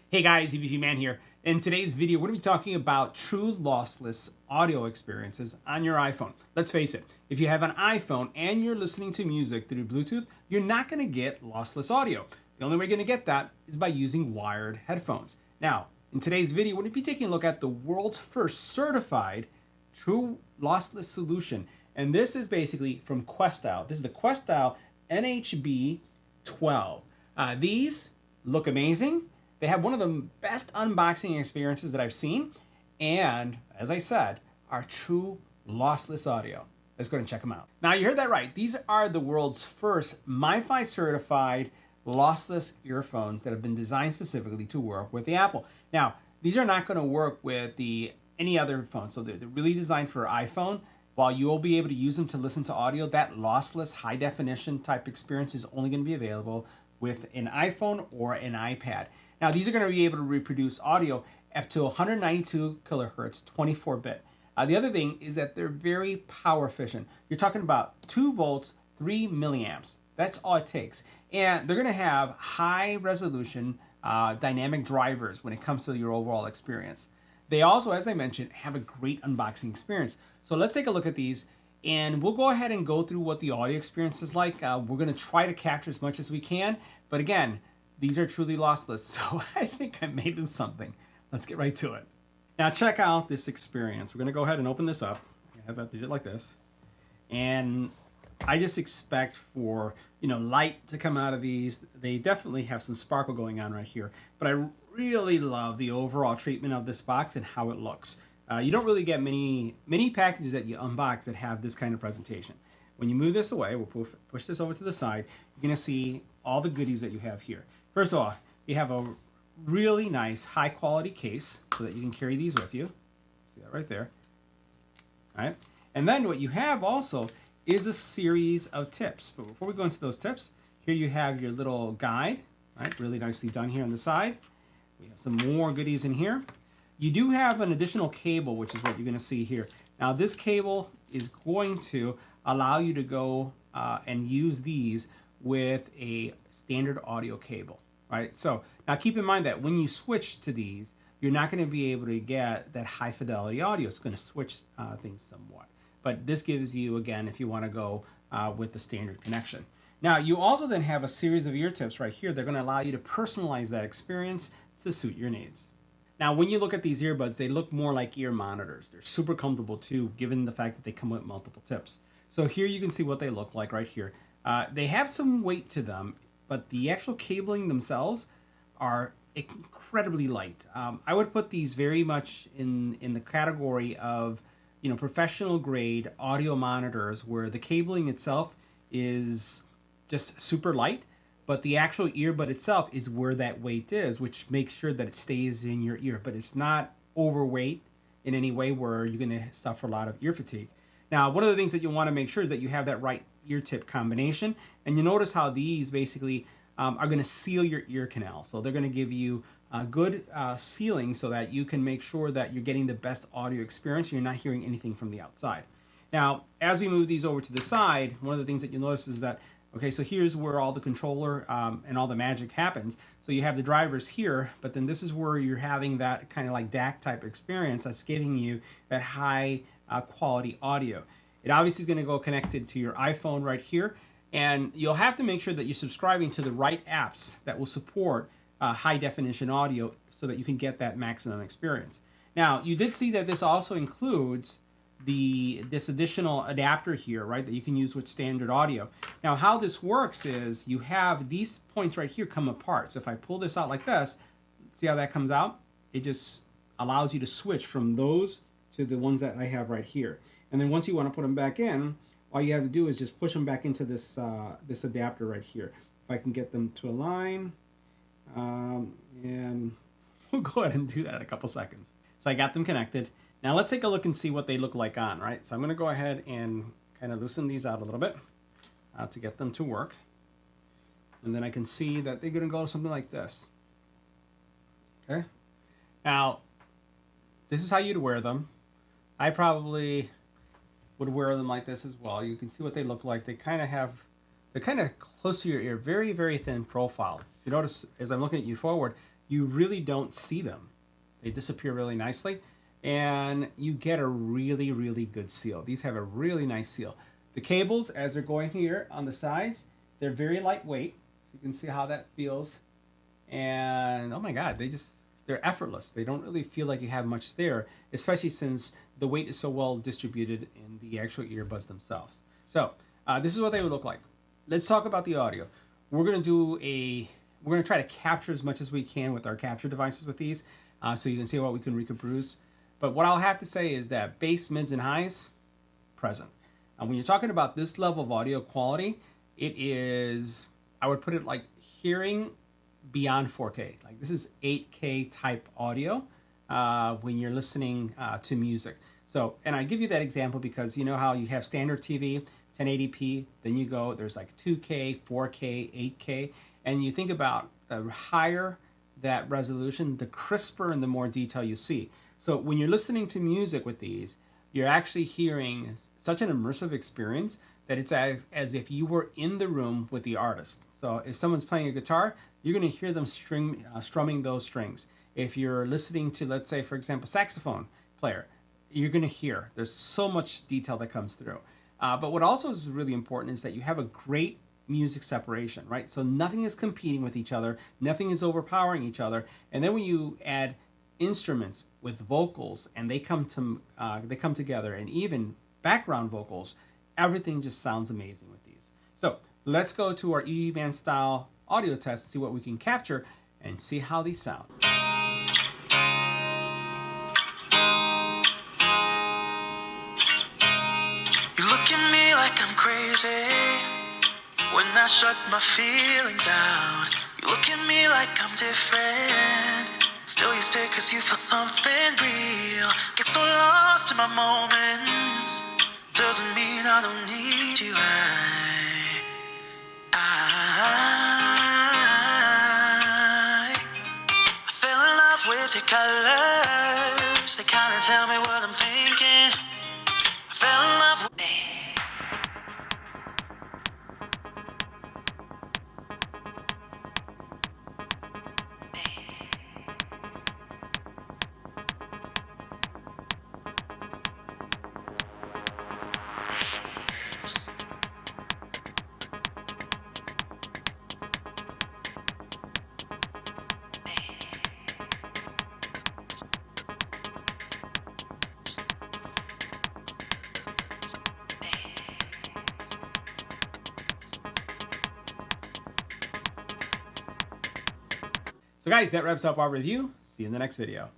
Hey guys, EBPMAN here. In today's video, we're going to be talking about true lossless audio experiences on your iPhone. Let's face it, if you have an iPhone and you're listening to music through Bluetooth, you're not going to get lossless audio. The only way you're going to get that is by using wired headphones. Now, in today's video, we're going to be taking a look at the world's first certified true lossless solution. And this is basically from Questyle. This is the Questyle NHB12. These look amazing. They have one of the best unboxing experiences that I've seen, and as I said, are true lossless audio. Let's go and check them out. Now you heard that right. These are the world's first MIFI certified lossless earphones that have been designed specifically to work with the Apple. Now, these are not going to work with any other phone, so they're really designed for iPhone. While you'll be able to use them to listen to audio, that lossless high definition type experience is only going to be available with an iPhone or an iPad. Now, these are going to be able to reproduce audio up to 192 kilohertz, 24-bit. The other thing is that they're very power efficient. You're talking about 2 volts, 3 milliamps. That's all it takes. And they're going to have high resolution dynamic drivers when it comes to your overall experience. They also, as I mentioned, have a great unboxing experience. So let's take a look at these, and we'll go ahead and go through what the audio experience is like. We're going to try to capture as much as we can, but again, these are truly lossless, so I think I may lose something. Let's get right to it. Now check out this experience. We're going to go ahead and open this up. I have that digit like this. And I just expect for, light to come out of these. They definitely have some sparkle going on right here. But I really love the overall treatment of this box and how it looks. You don't really get many packages that you unbox that have this kind of presentation. When you move this away, we'll push this over to the side, you're going to see all the goodies that you have here. First of all, you have a really nice high quality case so that you can carry these with you. See that right there. All right. And then what you have also is a series of tips. But before we go into those tips, here you have your little guide, right? Really nicely done here on the side. We have some more goodies in here. You do have an additional cable, which is what you're going to see here. Now this cable is going to allow you to go and use these with a standard audio cable, right? So now keep in mind that when you switch to these, you're not going to be able to get that high fidelity audio. It's going to switch things somewhat. But this gives you, again, if you want to go with the standard connection. Now you also then have a series of ear tips right here. They're going to allow you to personalize that experience to suit your needs. Now, when you look at these earbuds, they look more like ear monitors. They're super comfortable too, given the fact that they come with multiple tips. So here you can see what they look like right here. They have some weight to them, but the actual cabling themselves are incredibly light. I would put these very much in the category of professional grade audio monitors, where the cabling itself is just super light, but the actual earbud itself is where that weight is, which makes sure that it stays in your ear, but it's not overweight in any way where you're going to suffer a lot of ear fatigue. Now, one of the things that you want to make sure is that you have that right ear tip combination, and you notice how these basically are going to seal your ear canal. So they're going to give you a good sealing so that you can make sure that you're getting the best audio experience and you're not hearing anything from the outside. Now, as we move these over to the side, one of the things that you'll notice is that, okay, so here's where all the controller and all the magic happens. So you have the drivers here, but then this is where you're having that kind of like DAC type experience that's giving you that high quality audio. It obviously is going to go connected to your iPhone right here, and you'll have to make sure that you're subscribing to the right apps that will support high definition audio so that you can get that maximum experience. Now, you did see that this also includes this additional adapter here, right, that you can use with standard audio. Now, how this works is you have these points right here come apart. So if I pull this out like this, see how that comes out? It just allows you to switch from those to the ones that I have right here. And then once you want to put them back in, all you have to do is just push them back into this this adapter right here. If I can get them to align, and we'll go ahead and do that in a couple seconds. So I got them connected. Now let's take a look and see what they look like on, right? So I'm going to go ahead and kind of loosen these out a little bit to get them to work. And then I can see that they're going to go something like this. Okay. Now, this is how you'd wear them. I probably would wear them like this as well. You can see what they look like. They're kind of close to your ear, very, very thin profile. If you notice, as I'm looking at you forward, you really don't see them. They disappear really nicely, and you get a really, really good seal. These have a really nice seal. The cables, as they're going here on the sides, they're very lightweight. So you can see how that feels. And oh my God, they're effortless. They don't really feel like you have much there, especially since the weight is so well distributed in the actual earbuds themselves. So this is what they would look like. Let's talk about the audio. We're going to try to capture as much as we can with our capture devices with these, so you can see what we can reproduce. But what I'll have to say is that bass, mids, and highs, present. When you're talking about this level of audio quality, it is, I would put it like hearing beyond 4K. Like this is 8K type audio when you're listening to music. So, and I give you that example because you know how you have standard TV, 1080p, then you go, there's like 2K, 4K, 8K, and you think about the higher that resolution, the crisper and the more detail you see. So when you're listening to music with these, you're actually hearing such an immersive experience that it's as if you were in the room with the artist. So if someone's playing a guitar, you're going to hear them strumming those strings. If you're listening to, let's say, for example, saxophone player, you're going to hear. There's so much detail that comes through. But what also is really important is that you have a great music separation, right? So nothing is competing with each other. Nothing is overpowering each other. And then when you add instruments with vocals and they come together, and even background vocals, everything just sounds amazing with these. So let's go to our EBPMAN style audio test and see what we can capture and see how these sound. You look at me like I'm crazy when I shut my feelings out. You look at me like I'm different, still you stay cause you feel something real. Get so lost in my moments, doesn't mean I don't need you. I fell in love with your colors, they kinda tell me what I'm thinking. I fell in love with So guys, that wraps up our review. See you in the next video.